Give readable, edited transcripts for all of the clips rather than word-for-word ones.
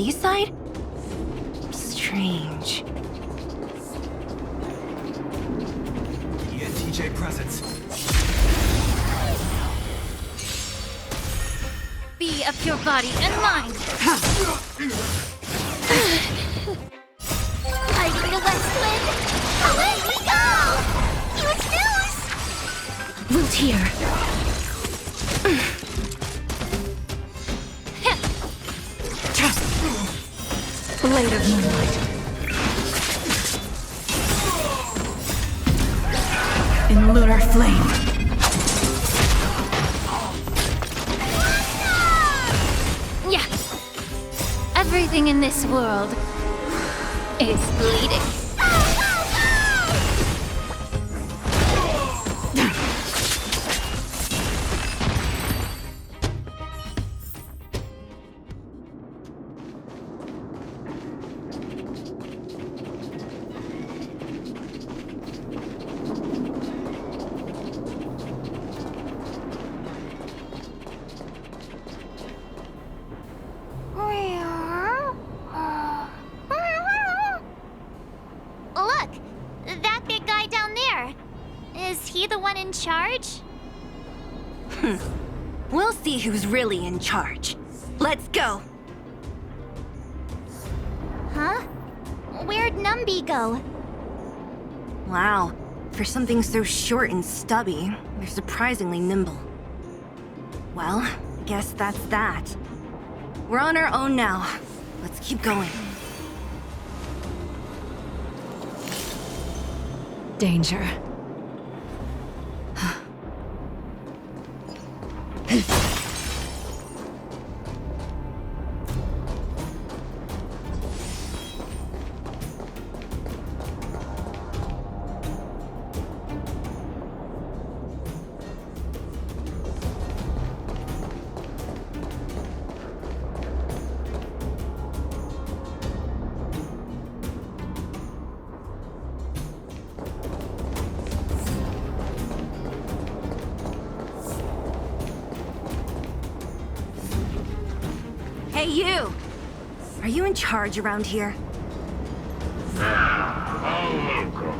seaside? Strange. ENTJ presence. Be of your body and mind. Fighting the west wind. Away we go! Huge news! Root here. Blade of moonlight. In lunar flame. Yeah. Everything in this world is bleeding. Look, that big guy down there. Is he the one in charge? We'll see who's really in charge. Let's go. Huh? Where'd Numby go? Wow. For something so short and stubby, they're surprisingly nimble. Well, guess that's that. We're on our own now. Let's keep going. Danger. Hey, you! Are you in charge around here? All local.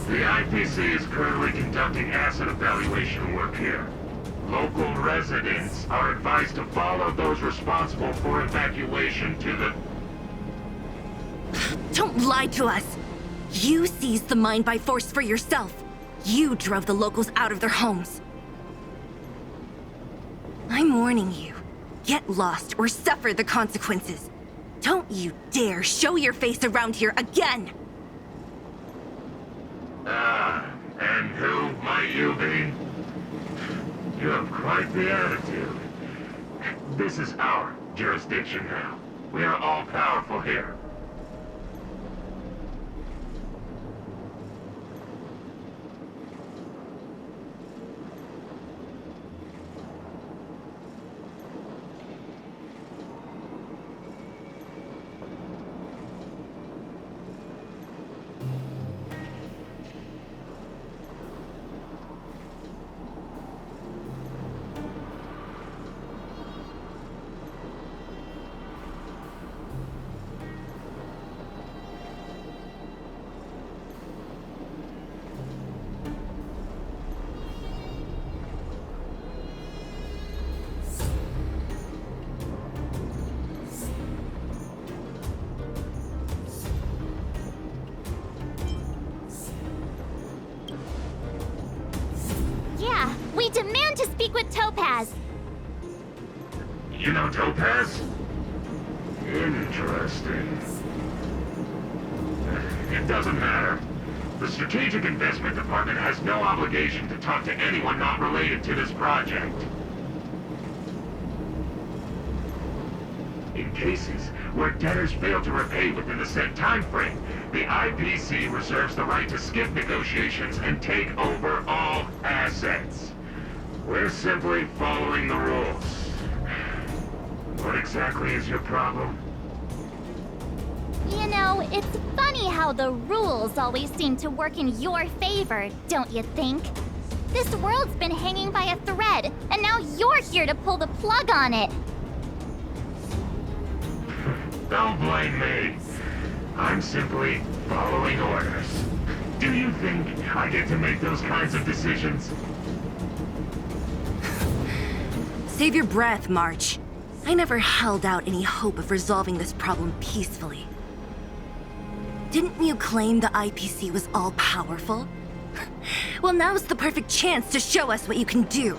The IPC is currently conducting asset evaluation work here. Local residents are advised to follow those responsible for evacuation to the... Don't lie to us! You seized the mine by force for yourself. You drove the locals out of their homes. I'm warning you. Get lost or suffer the consequences. Don't you dare show your face around here again! And who might you be? You have quite the attitude. This is our jurisdiction now. We are all powerful here. Yeah, we demand to speak with Topaz. You know Topaz? Interesting. It doesn't matter. The Strategic Investment Department has no obligation to talk to anyone not related to this project. In cases where debtors fail to repay within the set time frame, the IPC reserves the right to skip negotiations and take over all assets. We're simply following the rules. What exactly is your problem? You know, it's funny how the rules always seem to work in your favor, don't you think? This world's been hanging by a thread, and now you're here to pull the plug on it. Don't blame me. I'm simply following orders. Do you think I get to make those kinds of decisions? Save your breath, March. I never held out any hope of resolving this problem peacefully. Didn't you claim the IPC was all-powerful? Well, now's the perfect chance to show us what you can do.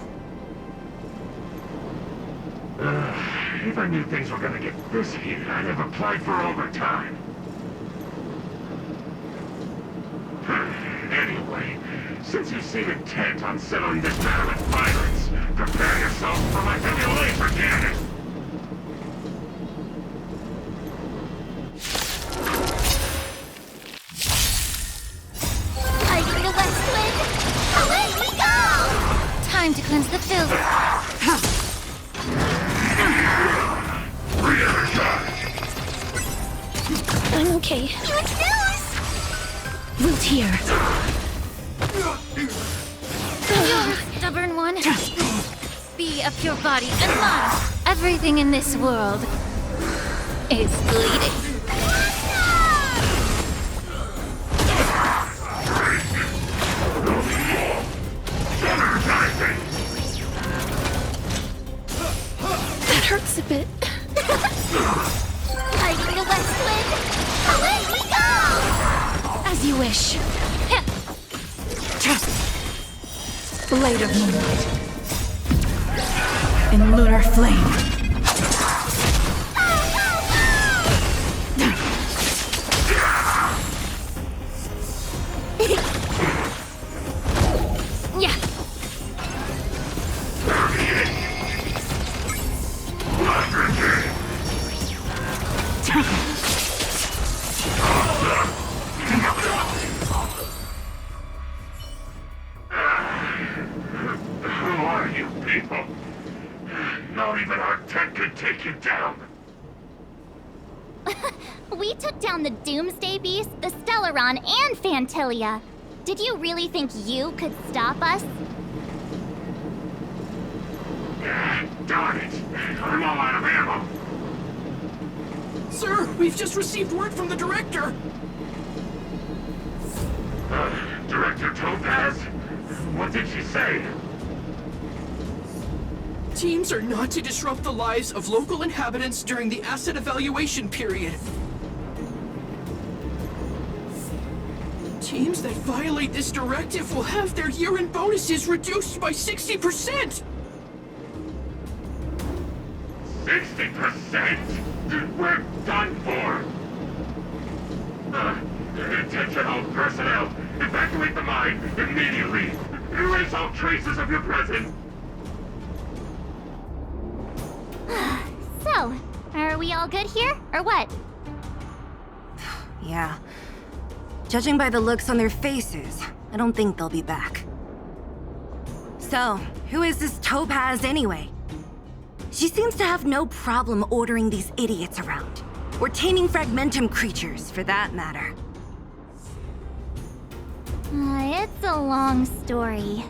If I knew things were gonna get this heated, I'd have applied for overtime. Anyway, since you seem intent on settling this matter with violence, prepare yourself for my heavy laser cannon! Fighting the west wind! Away we go! Time to cleanse the filth. I'm okay. Good news! Root here. Stubborn one. Be of your body and mind. Everything in this world is bleeding. That hurts a bit. Fighting the west wind! Away we go! As you wish. Blade of moonlight. In lunar flame. Yeah. Who are you people? Not even our tech could take you down. We took down the Doomsday Beast, the Stellaron, and Fantilia. Did you really think you could stop us? Darn it! I'm all out of ammo. Sir, we've just received word from the director. Director Topaz? What did she say? Teams are not to disrupt the lives of local inhabitants during the asset evaluation period. Teams that violate this directive will have their year-end bonuses reduced by 60%! 60%? We're done for! Attention all personnel! Evacuate the mine immediately! Erase all traces of your presence! So, are we all good here, or what? Yeah. Judging by the looks on their faces, I don't think they'll be back. So, who is this Topaz anyway? She seems to have no problem ordering these idiots around. Or taming fragmentum creatures, for that matter. It's a long story.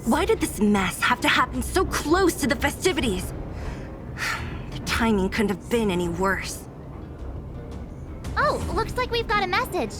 Why did this mess have to happen so close to the festivities? The timing couldn't have been any worse. Oh, looks like we've got a message.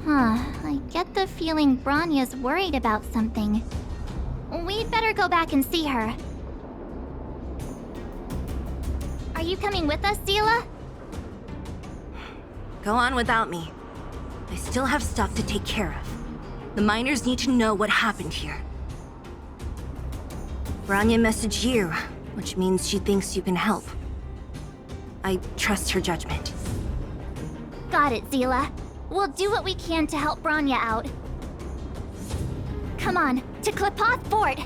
I get the feeling Bronya's worried about something. We'd better go back and see her. Are you coming with us, Zila? Go on without me. I still have stuff to take care of. The miners need to know what happened here. Bronya messaged you, which means she thinks you can help. I trust her judgment. Got it, Zila. We'll do what we can to help Bronya out. Come on, to Klipoth Fort!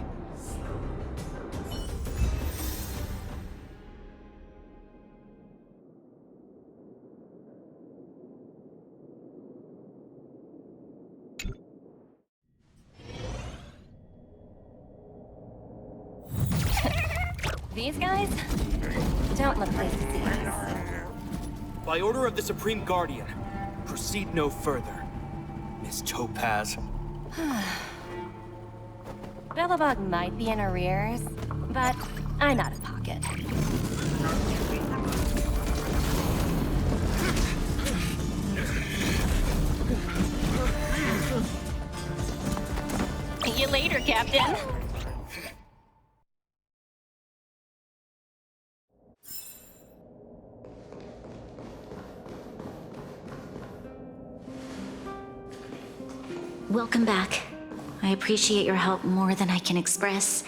These guys don't look pleased to see us. By order of the Supreme Guardian, proceed no further. Miss Topaz. Bellabog might be in arrears, but I'm out of pocket. See you later, Captain. Welcome back. I appreciate your help more than I can express.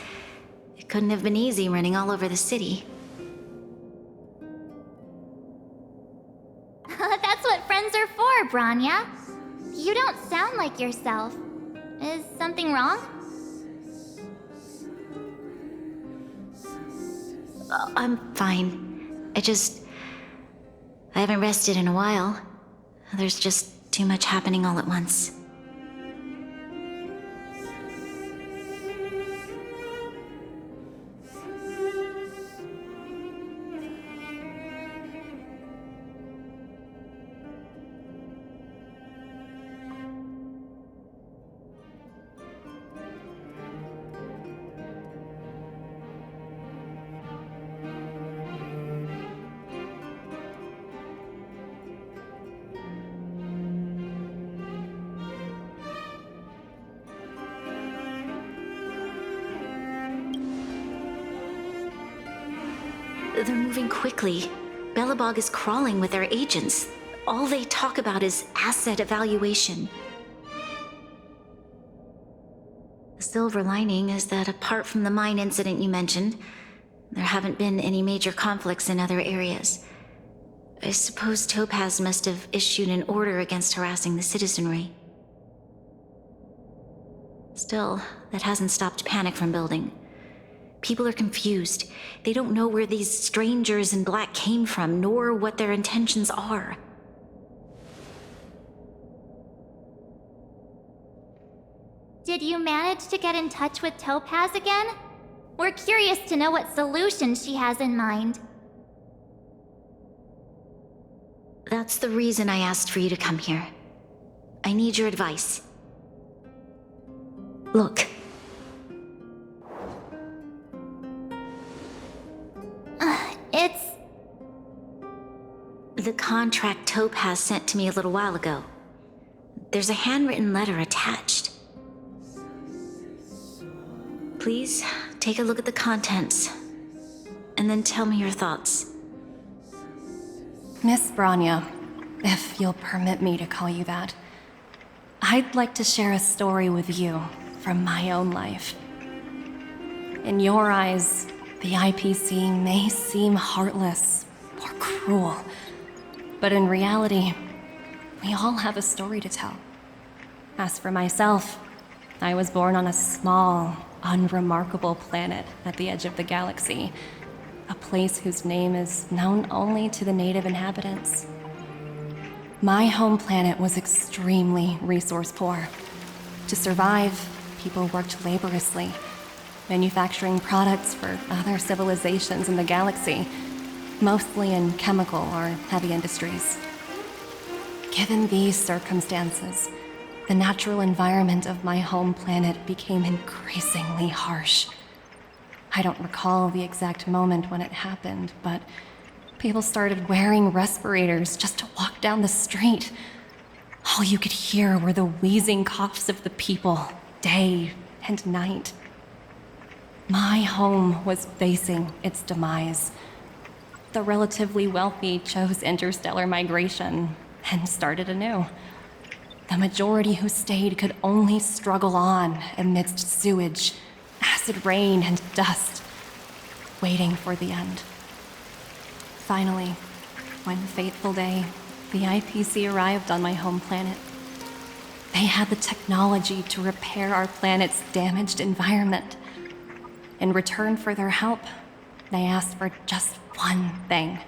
It couldn't have been easy running all over the city. That's what friends are for, Bronya. You don't sound like yourself. Is something wrong? I'm fine. I haven't rested in a while. There's just too much happening all at once. They're moving quickly. Belobog is crawling with their agents. All they talk about is asset evaluation. The silver lining is that apart from the mine incident you mentioned, there haven't been any major conflicts in other areas. I suppose Topaz must have issued an order against harassing the citizenry. Still, that hasn't stopped panic from building. People are confused. They don't know where these strangers in black came from, nor what their intentions are. Did you manage to get in touch with Topaz again? We're curious to know what solution she has in mind. That's the reason I asked for you to come here. I need your advice. Look. It's... The contract Topaz sent to me a little while ago. There's a handwritten letter attached. Please, take a look at the contents, and then tell me your thoughts. Miss Branya, if you'll permit me to call you that, I'd like to share a story with you from my own life. In your eyes, the IPC may seem heartless or cruel, but in reality, we all have a story to tell. As for myself, I was born on a small, unremarkable planet at the edge of the galaxy, a place whose name is known only to the native inhabitants. My home planet was extremely resource poor. To survive, people worked laboriously, manufacturing products for other civilizations in the galaxy, mostly in chemical or heavy industries. Given these circumstances, the natural environment of my home planet became increasingly harsh. I don't recall the exact moment when it happened, but people started wearing respirators just to walk down the street. All you could hear were the wheezing coughs of the people, day and night. My home was facing its demise. The relatively wealthy chose interstellar migration and started anew. The majority who stayed could only struggle on amidst sewage, acid rain, and dust, waiting for the end. Finally, one fateful day, the IPC arrived on my home planet. They had the technology to repair our planet's damaged environment. In return for their help, they asked for just one thing: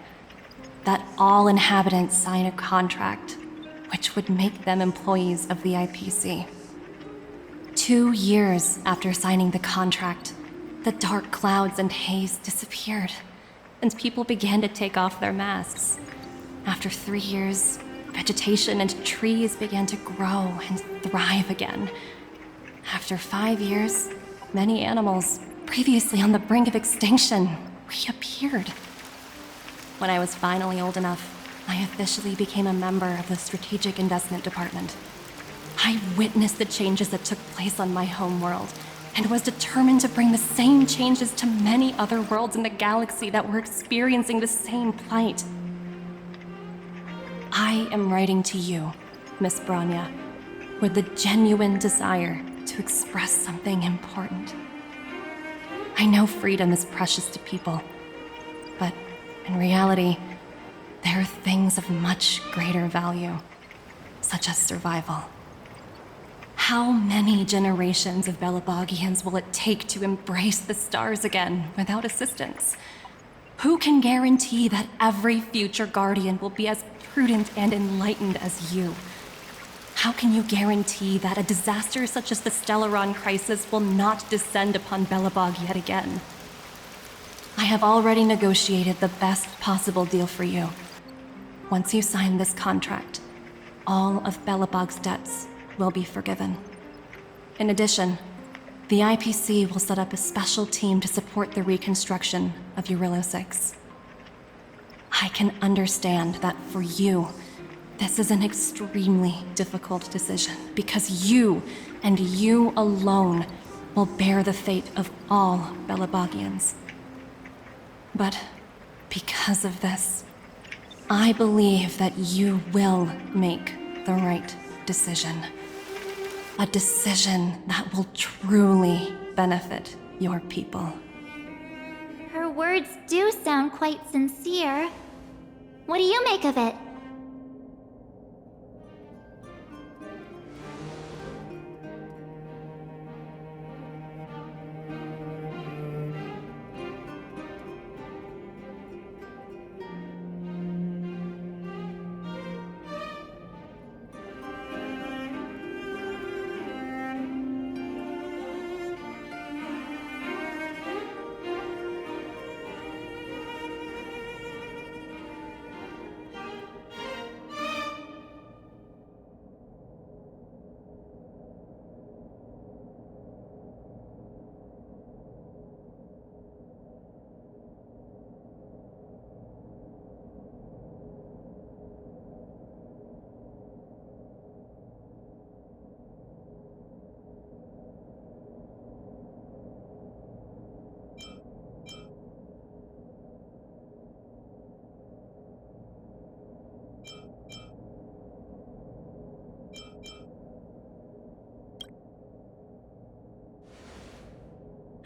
that all inhabitants sign a contract which would make them employees of the IPC. 2 years after signing the contract, the dark clouds and haze disappeared, and people began to take off their masks. After 3 years, vegetation and trees began to grow and thrive again. After 5 years, many animals, previously on the brink of extinction, reappeared. When I was finally old enough, I officially became a member of the Strategic Investment Department. I witnessed the changes that took place on my home world, and was determined to bring the same changes to many other worlds in the galaxy that were experiencing the same plight. I am writing to you, Miss Branya, with the genuine desire to express something important. I know freedom is precious to people, but in reality, there are things of much greater value, such as survival. How many generations of Belobogians will it take to embrace the stars again without assistance? Who can guarantee that every future Guardian will be as prudent and enlightened as you? How can you guarantee that a disaster such as the Stellaron crisis will not descend upon Belobog yet again? I have already negotiated the best possible deal for you. Once you sign this contract, all of Belobog's debts will be forgiven. In addition, the IPC will set up a special team to support the reconstruction of Jarilo-VI. I can understand that for you, this is an extremely difficult decision, because you, and you alone, will bear the fate of all Belobogians. But Because of this, I believe that you will make the right decision. A decision that will truly benefit your people. Her words do sound quite sincere. What do you make of it?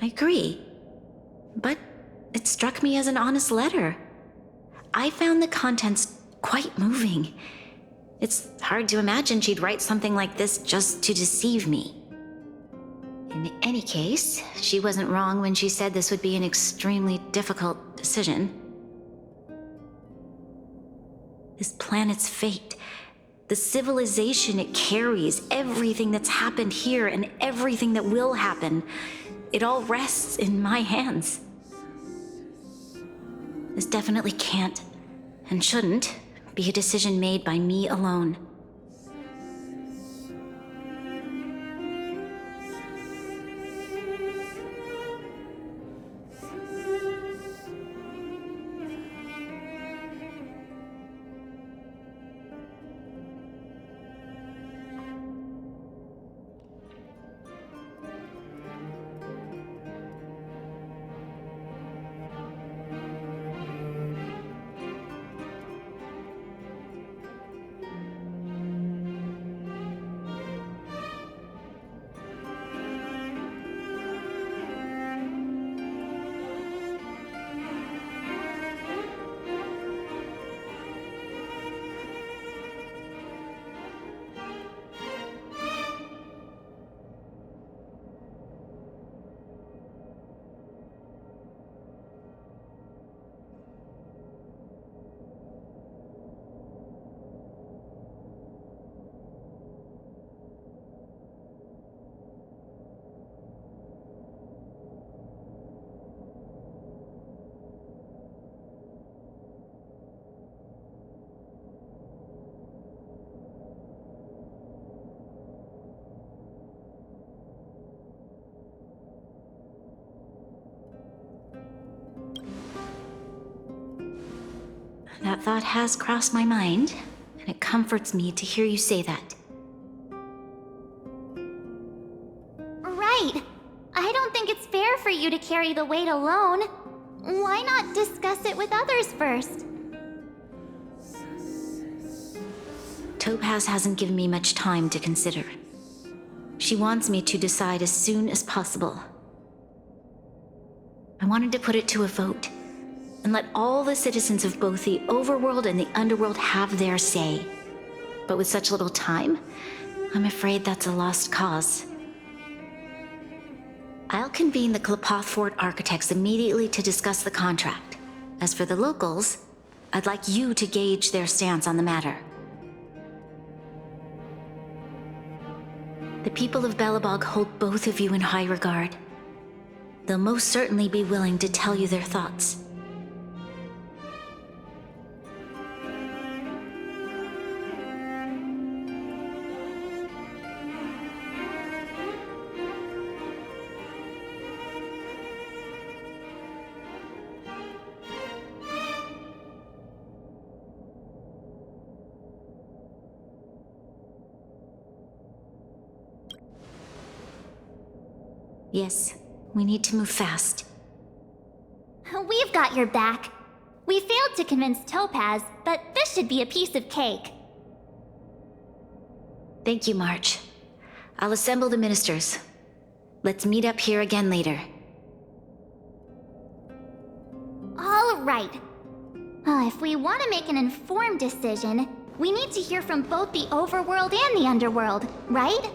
I agree. But it struck me as an honest letter. I found the contents quite moving. It's hard to imagine she'd write something like this just to deceive me. In any case, she wasn't wrong when she said this would be an extremely difficult decision. This planet's fate, the civilization it carries, everything that's happened here and everything that will happen, it all rests in my hands. This definitely can't, and shouldn't, be a decision made by me alone. That thought has crossed my mind, and it comforts me to hear you say that. Right. I don't think it's fair for you to carry the weight alone. Why not discuss it with others first? Topaz hasn't given me much time to consider. She wants me to decide as soon as possible. I wanted to put it to a vote, and let all the citizens of both the overworld and the underworld have their say. But with such little time, I'm afraid that's a lost cause. I'll convene the Klapoth Fort architects immediately to discuss the contract. As for the locals, I'd like you to gauge their stance on the matter. The people of Belobog hold both of you in high regard. They'll most certainly be willing to tell you their thoughts. Yes, we need to move fast. We've got your back. We failed to convince Topaz, but this should be a piece of cake. Thank you, March. I'll assemble the ministers. Let's meet up here again later. All right. If we want to make an informed decision, we need to hear from both the overworld and the underworld, right?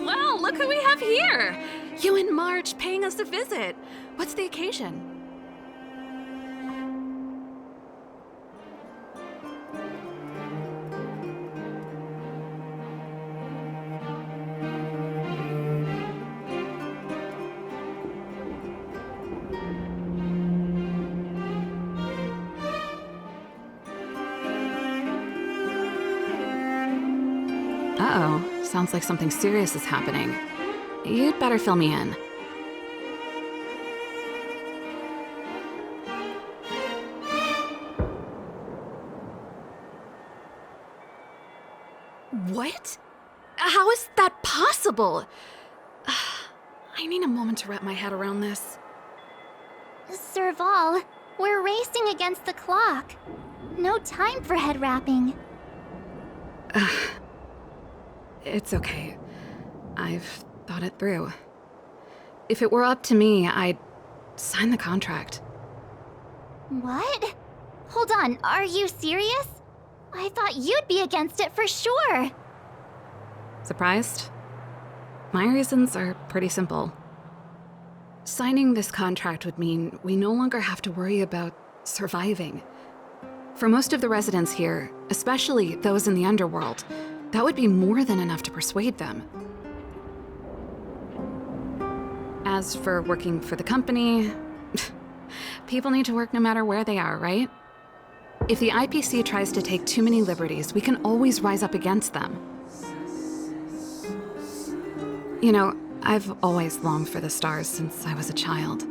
Well, look who we have here! You and Marge paying us a visit. What's the occasion? Uh-oh. Sounds like something serious is happening. You'd better fill me in. What? How is that possible? I need a moment to wrap my head around this. Serval, we're racing against the clock. No time for head wrapping. It's okay. I've thought it through. If it were up to me, I'd sign the contract. What? Hold on, are you serious? I thought you'd be against it for sure. Surprised? My reasons are pretty simple. Signing this contract would mean we no longer have to worry about surviving. For most of the residents here, especially those in the underworld, that would be more than enough to persuade them. As for working for the company, people need to work no matter where they are, right? If the IPC tries to take too many liberties, we can always rise up against them. You know, I've always longed for the stars since I was a child,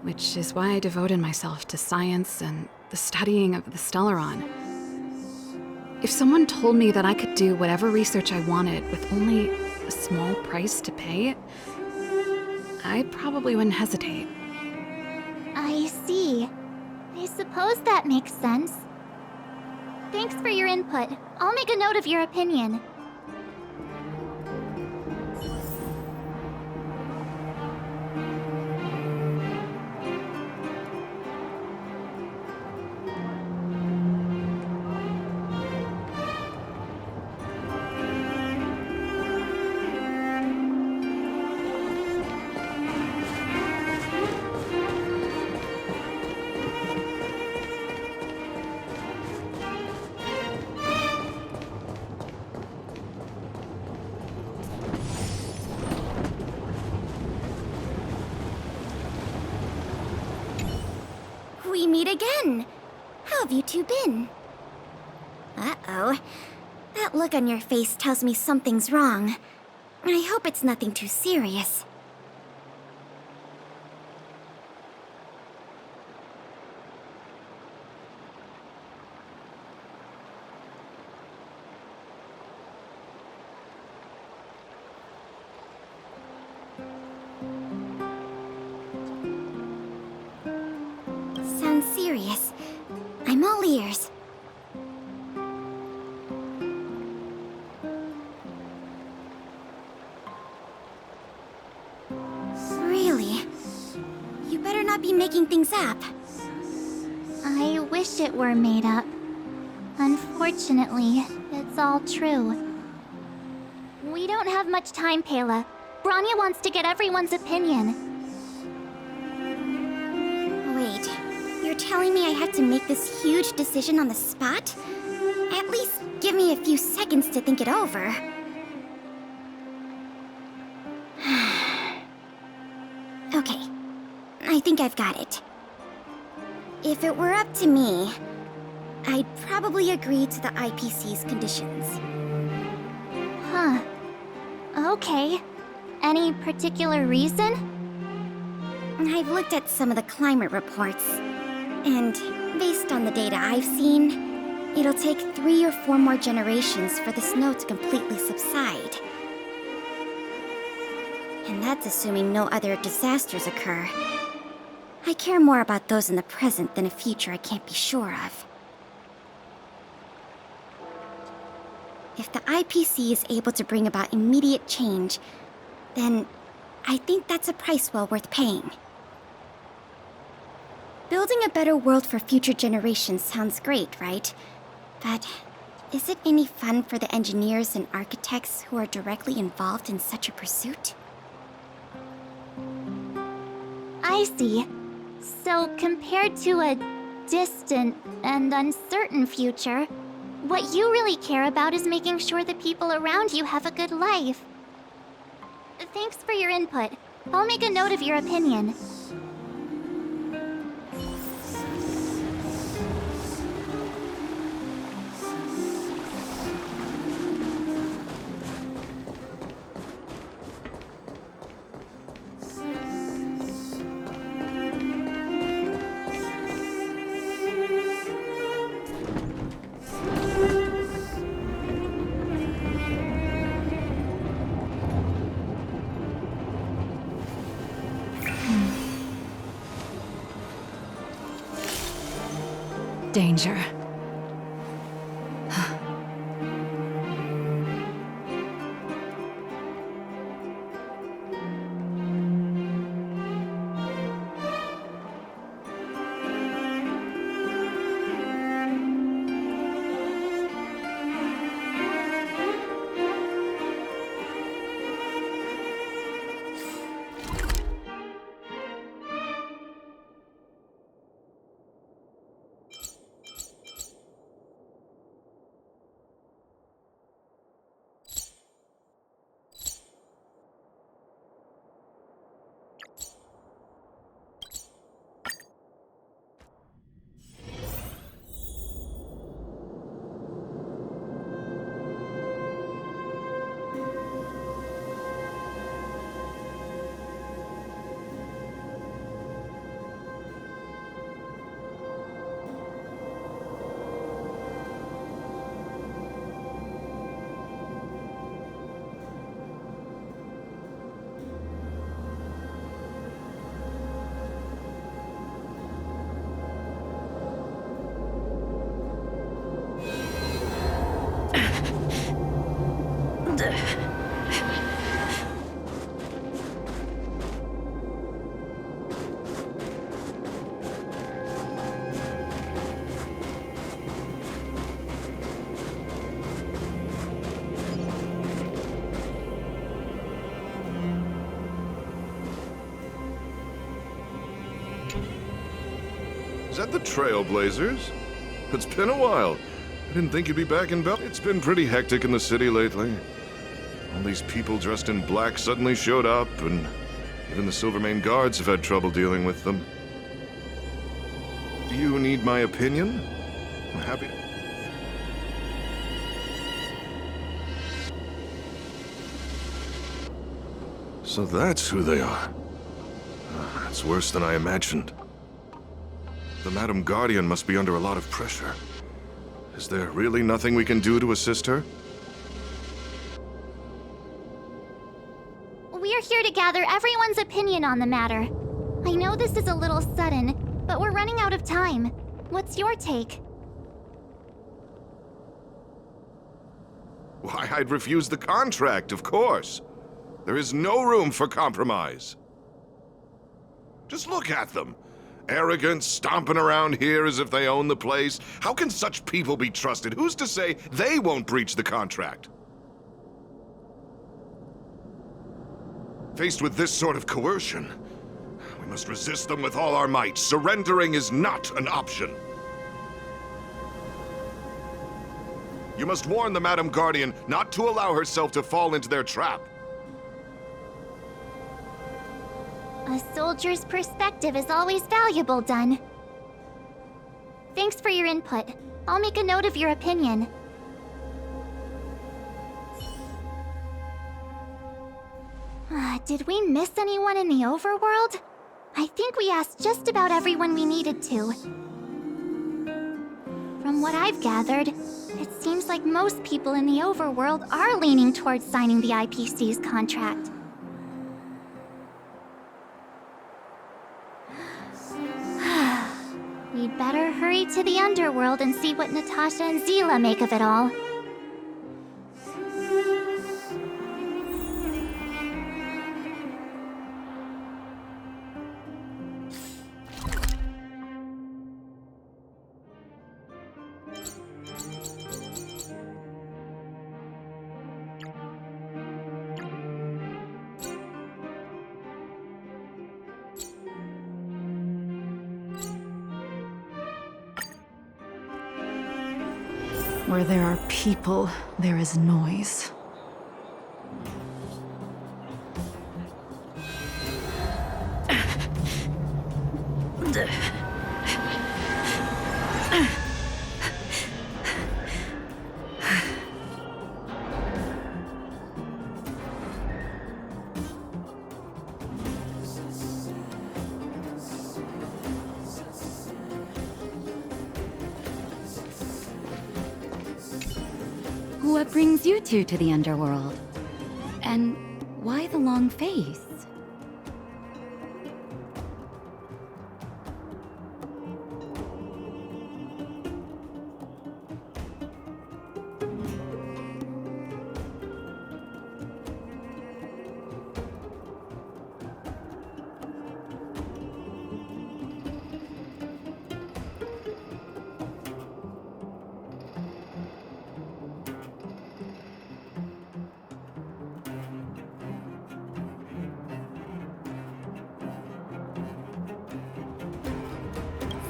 which is why I devoted myself to science and the studying of the Stellaron. If someone told me that I could do whatever research I wanted with only a small price to pay, I probably wouldn't hesitate. I see. I suppose that makes sense. Thanks for your input. I'll make a note of your opinion. We meet again. How have you two been? Uh-oh. That look on your face tells me something's wrong. I hope it's nothing too serious. Sounds serious. I'm all ears. Really? You better not be making things up. I wish it were made up. Unfortunately, it's all true. We don't have much time, Pela. Branya wants to get everyone's opinion. Wait, you're telling me I have to make this huge decision on the spot? At least give me a few seconds to think it over. Okay, I think I've got it. If it were up to me, I'd probably agree to the IPC's conditions. Huh. Okay. Any particular reason? I've looked at some of the climate reports, and based on the data I've seen, it'll take 3 or 4 more generations for the snow to completely subside. And that's assuming no other disasters occur. I care more about those in the present than a future I can't be sure of. If the IPC is able to bring about immediate change, then I think that's a price well worth paying. Building a better world for future generations sounds great, right? But is it any fun for the engineers and architects who are directly involved in such a pursuit? I see. So, compared to a distant and uncertain future, what you really care about is making sure the people around you have a good life. Thanks for your input. I'll make a note of your opinion. Danger. Is that the Trailblazers? It's been a while. I didn't think you'd be back in Bel. It's been pretty hectic in the city lately. All these people dressed in black suddenly showed up, and even the Silvermane guards have had trouble dealing with them. Do you need my opinion? I'm happy to... So that's who they are. It's worse than I imagined. The Madam Guardian must be under a lot of pressure. Is there really nothing we can do to assist her? We're here to gather everyone's opinion on the matter. I know this is a little sudden, but we're running out of time. What's your take? Why, I'd refuse the contract, of course. There is no room for compromise. Just look at them. Arrogant, stomping around here as if they own the place. How can such people be trusted? Who's to say they won't breach the contract? Faced with this sort of coercion, we must resist them with all our might. Surrendering is not an option. You must warn the Madam Guardian not to allow herself to fall into their trap. A soldier's perspective is always valuable, Dun. Thanks for your input. I'll make a note of your opinion. Did we miss anyone in the overworld? I think we asked just about everyone we needed to. From what I've gathered, it seems like most people in the overworld are leaning towards signing the IPC's contract. We'd better hurry to the underworld and see what Natasha and Zila make of it all. Where there are people, there is noise. What brings you two to the underworld? And why the long face?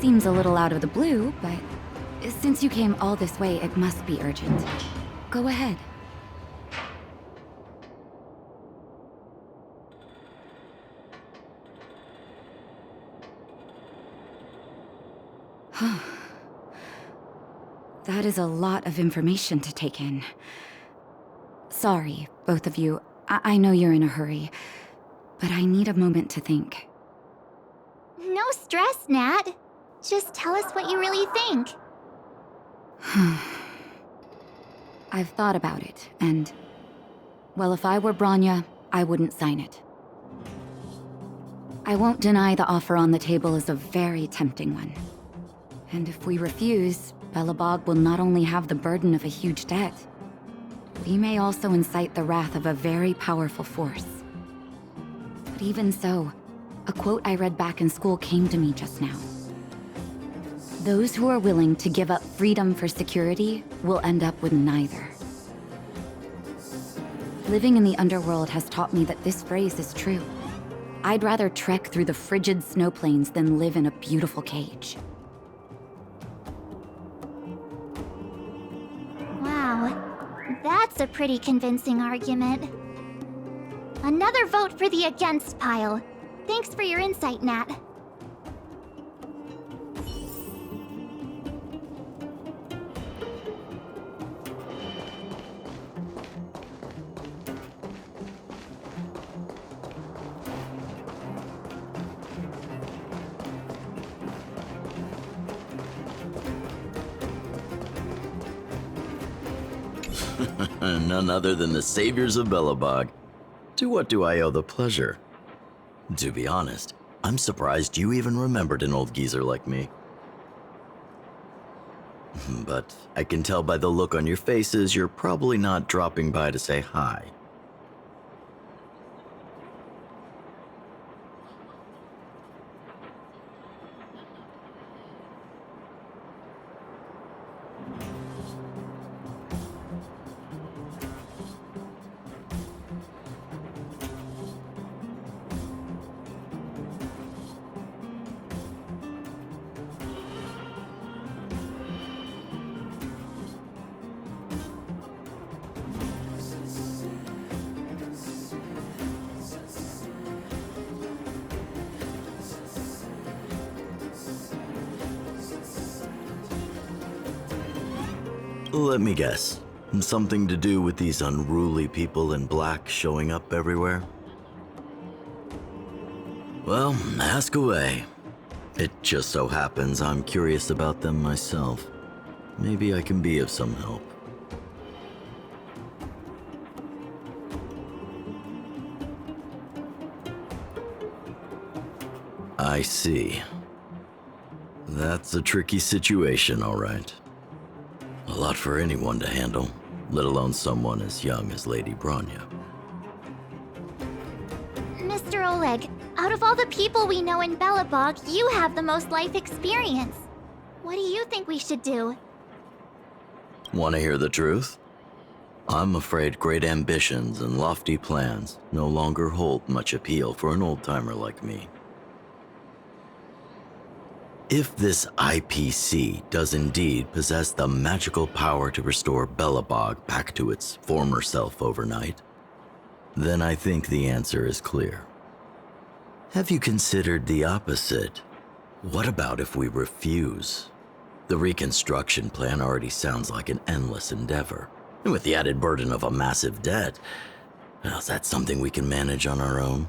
Seems a little out of the blue, but since you came all this way, it must be urgent. Go ahead. That is a lot of information to take in. Sorry, both of you. I know you're in a hurry, but I need a moment to think. No stress, Nat. Just tell us what you really think. I've thought about it, and... well, if I were Bronya, I wouldn't sign it. I won't deny the offer on the table is a very tempting one. And if we refuse, Belobog will not only have the burden of a huge debt, we may also incite the wrath of a very powerful force. But even so, a quote I read back in school came to me just now. Those who are willing to give up freedom for security will end up with neither. Living in the underworld has taught me that this phrase is true. I'd rather trek through the frigid snow plains than live in a beautiful cage. Wow, that's a pretty convincing argument. Another vote for the against pile. Thanks for your insight, Nat. None other than the saviors of Belobog. To what do I owe the pleasure? To be honest, I'm surprised you even remembered an old geezer like me. But I can tell by the look on your faces you're probably not dropping by to say hi. Let me guess. Something to do with these unruly people in black showing up everywhere? Well, ask away. It just so happens I'm curious about them myself. Maybe I can be of some help. I see. That's a tricky situation, all right. A lot for anyone to handle, let alone someone as young as Lady Bronya. Mr. Oleg, out of all the people we know in Belobog, you have the most life experience. What do you think we should do? Want to hear the truth? I'm afraid great ambitions and lofty plans no longer hold much appeal for an old-timer like me. If this IPC does indeed possess the magical power to restore Belobog back to its former self overnight, then I think the answer is clear. Have you considered the opposite? What about if we refuse? The reconstruction plan already sounds like an endless endeavor. And with the added burden of a massive debt, well, is that something we can manage on our own?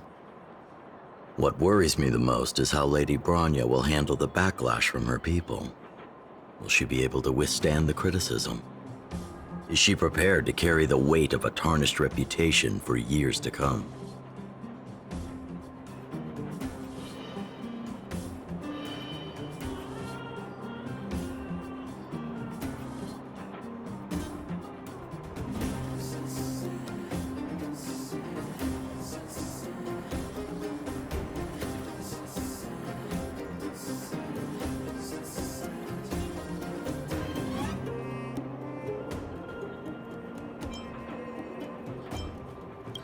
What worries me the most is how Lady Bronya will handle the backlash from her people. Will she be able to withstand the criticism? Is she prepared to carry the weight of a tarnished reputation for years to come?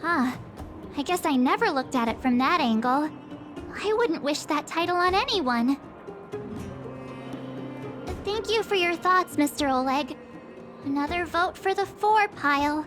Huh. I guess I never looked at it from that angle. I wouldn't wish that title on anyone. Thank you for your thoughts, Mr. Oleg. Another vote for the 4 pile.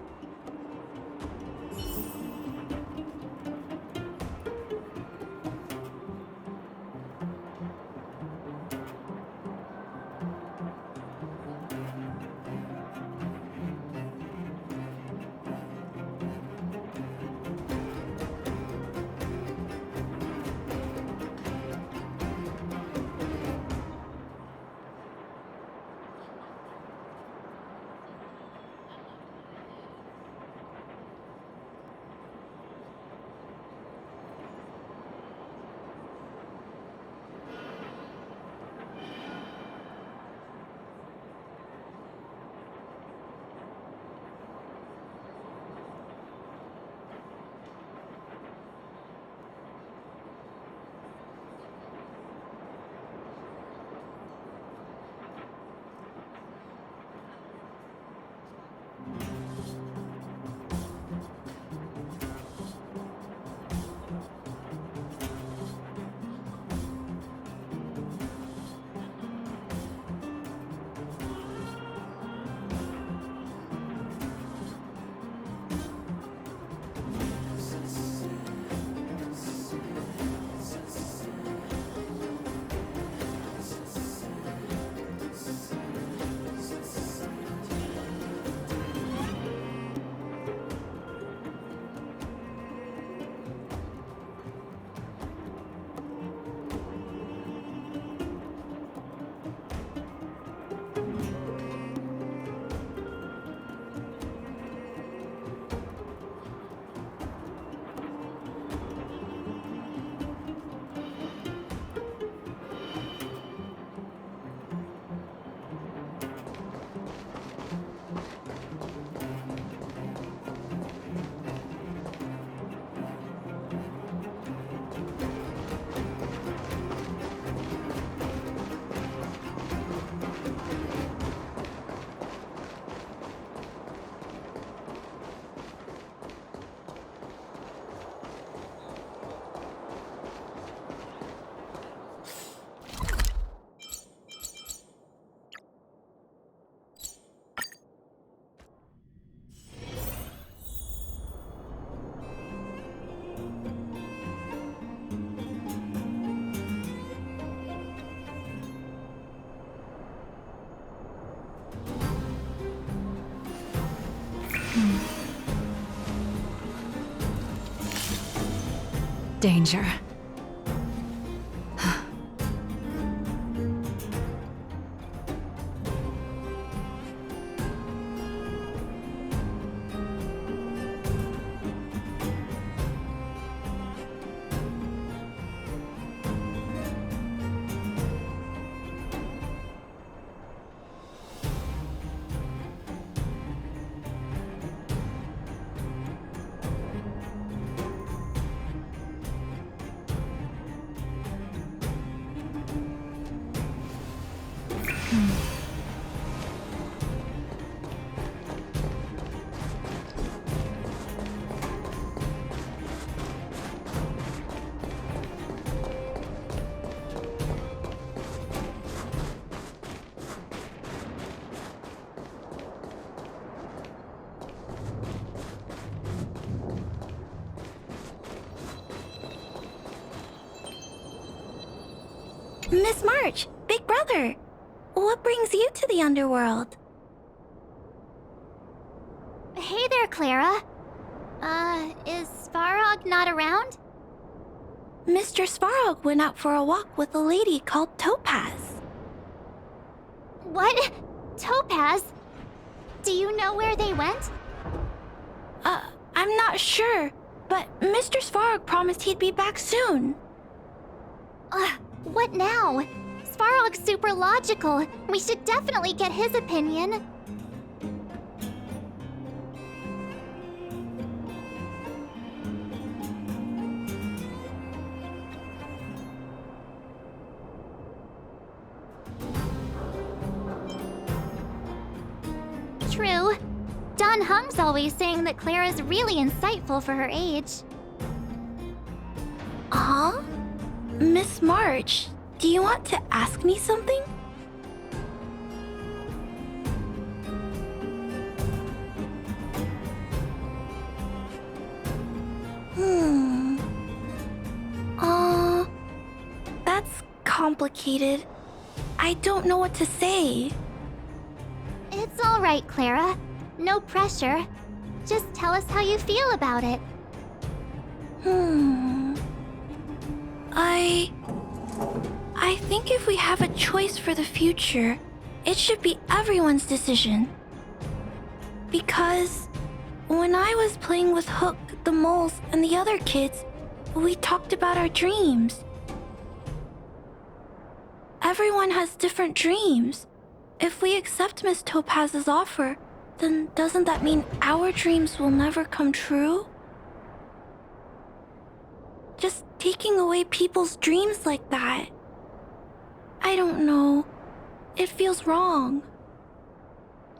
Danger. Miss March, Big Brother, what brings you to the underworld? Hey there, Clara. Is Svarog not around? Mr. Svarog went out for a walk with a lady called Topaz. What? Topaz? Do you know where they went? I'm not sure, but Mr. Svarog promised he'd be back soon. What now? Svarog's super logical. We should definitely get his opinion. True. Don Hung's always saying that Clara's really insightful for her age. Huh? Miss March, do you want to ask me something? That's complicated. I don't know what to say. It's all right, Clara. No pressure. Just tell us how you feel about it. I think if we have a choice for the future, it should be everyone's decision. Because when I was playing with Hook, the moles, and the other kids, we talked about our dreams. Everyone has different dreams. If we accept Miss Topaz's offer, then doesn't that mean our dreams will never come true? Just taking away people's dreams like that. I don't know. It feels wrong.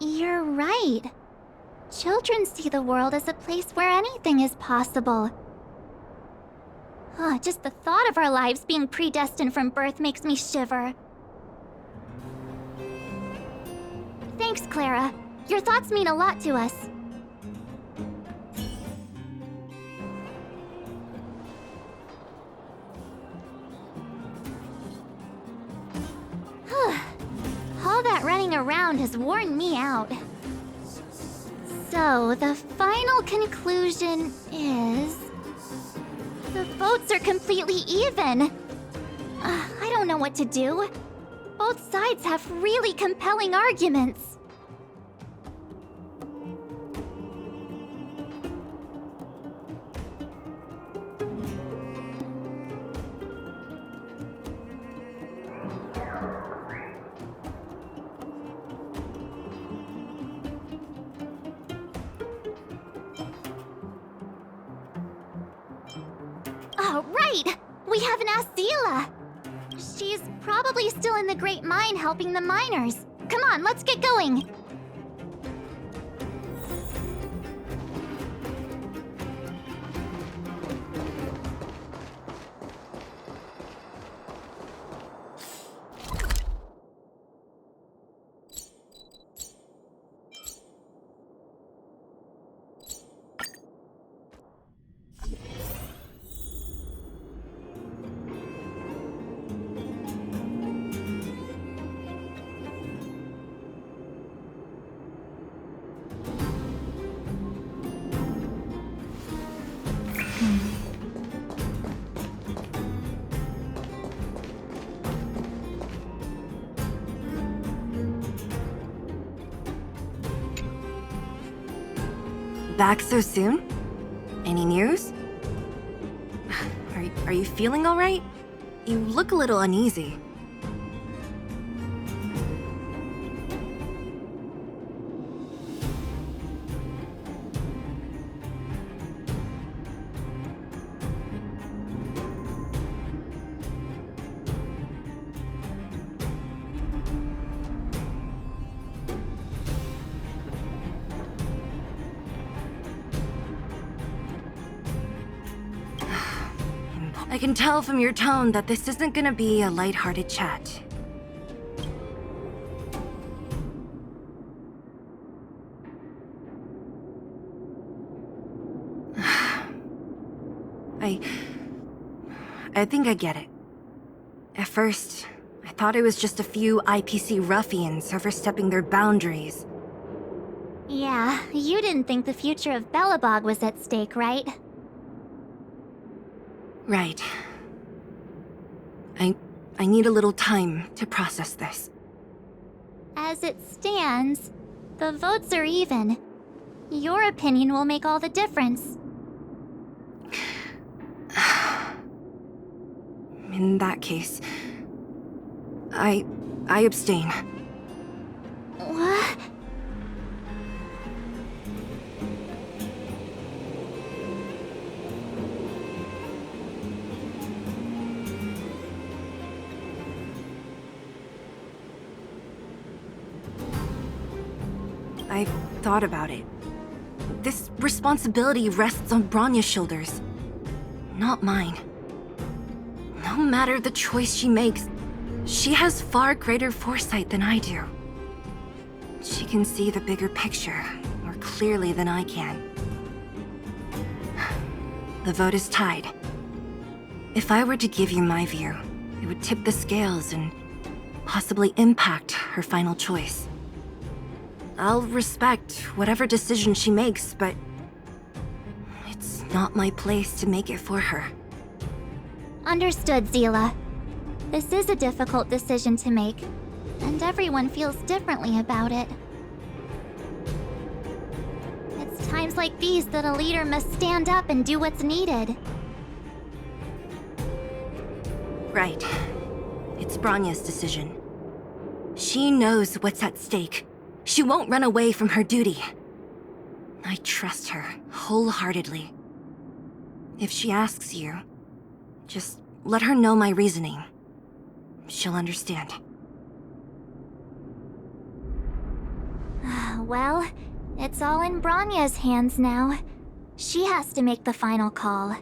You're right. Children see the world as a place where anything is possible. Just the thought of our lives being predestined from birth makes me shiver. Thanks, Clara. Your thoughts mean a lot to us. All that running around has worn me out. So, the final conclusion is... the votes are completely even. I don't know what to do. Both sides have really compelling arguments. Right! We haven't asked Zila! She's probably still in the Great Mine helping the miners. Come on, let's get going! back so soon? Any news? Are you feeling all right? You look a little uneasy. I can tell from your tone that this isn't gonna be a lighthearted chat. I think I get it. At first, I thought it was just a few IPC ruffians overstepping their boundaries. Yeah, you didn't think the future of Belobog was at stake, right? Right. I need a little time to process this. As it stands, the votes are even. Your opinion will make all the difference. In that case, I abstain. What? I thought about it. This responsibility rests on Bronya's shoulders, not mine. No matter the choice she makes, she has far greater foresight than I do. She can see the bigger picture more clearly than I can. The vote is tied. If I were to give you my view, it would tip the scales and possibly impact her final choice. I'll respect whatever decision she makes, but it's not my place to make it for her. Understood, Zila. This is a difficult decision to make, and everyone feels differently about it. It's times like these that a leader must stand up and do what's needed. Right. It's Bronya's decision. She knows what's at stake. She won't run away from her duty. I trust her wholeheartedly. If she asks you, just let her know my reasoning. She'll understand. Well, it's all in Bronya's hands now. She has to make the final call.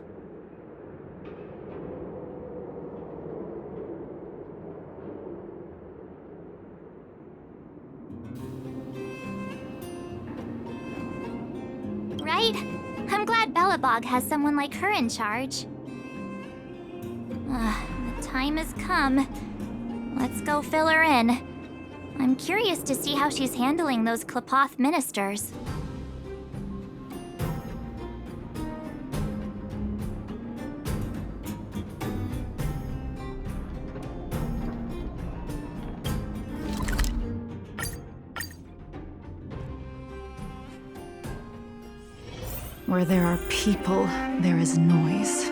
Right? I'm glad Belobog has someone like her in charge. The time has come. Let's go fill her in. I'm curious to see how she's handling those Klapoth ministers. Where there are people, there is noise.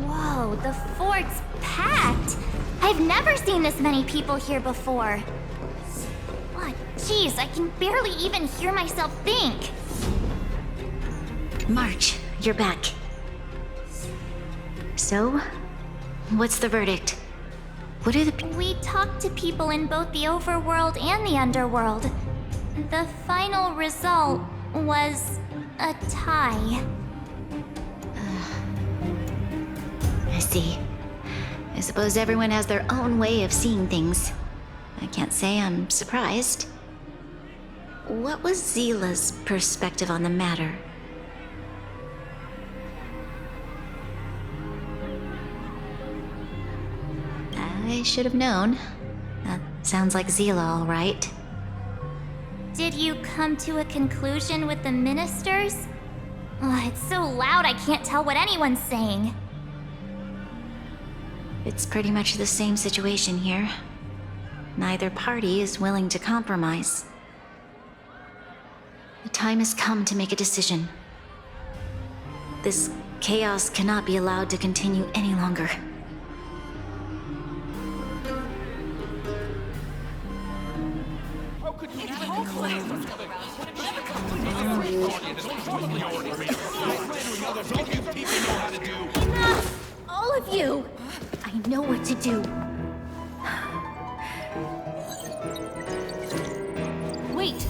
Whoa, the fort's packed! I've never seen this many people here before. Oh, jeez, I can barely even hear myself think. March, you're back. So, what's the verdict? What are the We talked to people in both the overworld and the underworld. The final result was a tie. I see. I suppose everyone has their own way of seeing things. I can't say I'm surprised. What was Zila's perspective on the matter? I should have known. That sounds like Zila, all right. Did you come to a conclusion with the ministers? It's so loud I can't tell what anyone's saying. It's pretty much the same situation here. Neither party is willing to compromise. The time has come to make a decision. This chaos cannot be allowed to continue any longer. Enough! All of you! I know what to do. Wait!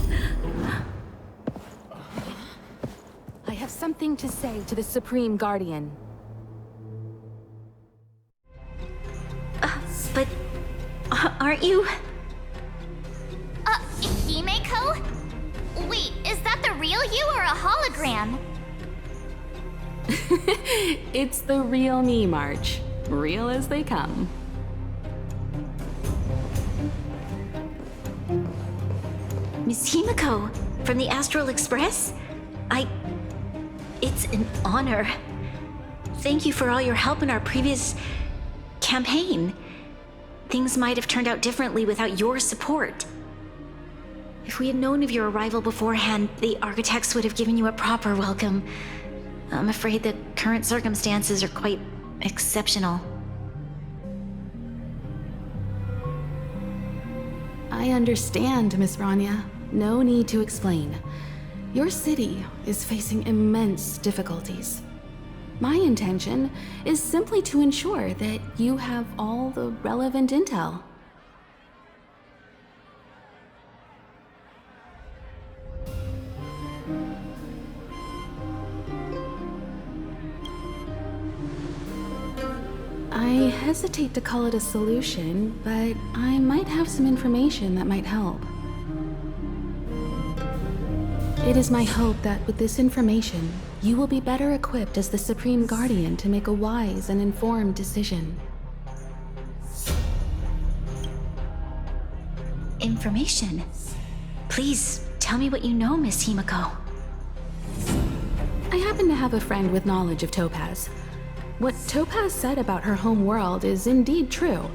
I have something to say to the Supreme Guardian. But aren't you? Himeko? Wait, is that the real you or a hologram? It's the real me, March. Real as they come. Miss Himeko, from the Astral Express? It's an honor. Thank you for all your help in our previous campaign. Things might have turned out differently without your support. If we had known of your arrival beforehand, the architects would have given you a proper welcome. I'm afraid the current circumstances are quite exceptional. I understand, Miss Rania. No need to explain. Your city is facing immense difficulties. My intention is simply to ensure that you have all the relevant intel. I hesitate to call it a solution, but I might have some information that might help. It is my hope that with this information, you will be better equipped as the Supreme Guardian to make a wise and informed decision. Information? Please, tell me what you know, Miss Himeko. I happen to have a friend with knowledge of Topaz. What Topaz said about her home world is indeed true,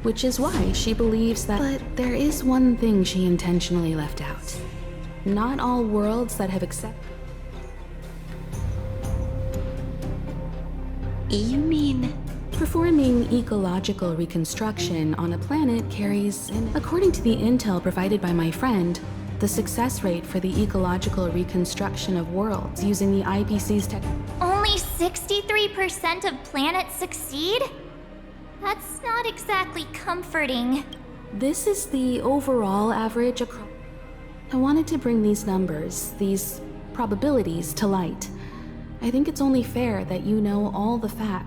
which is why she believes that. But there is one thing she intentionally left out. Not all worlds that have accepted. You mean? Performing ecological reconstruction on a planet carries, according to the intel provided by my friend, the success rate for the ecological reconstruction of worlds using the IPC's tech. Only 63% of planets succeed? That's not exactly comforting. This is the overall average across. I wanted to bring these numbers, these probabilities, to light. I think it's only fair that you know all the facts.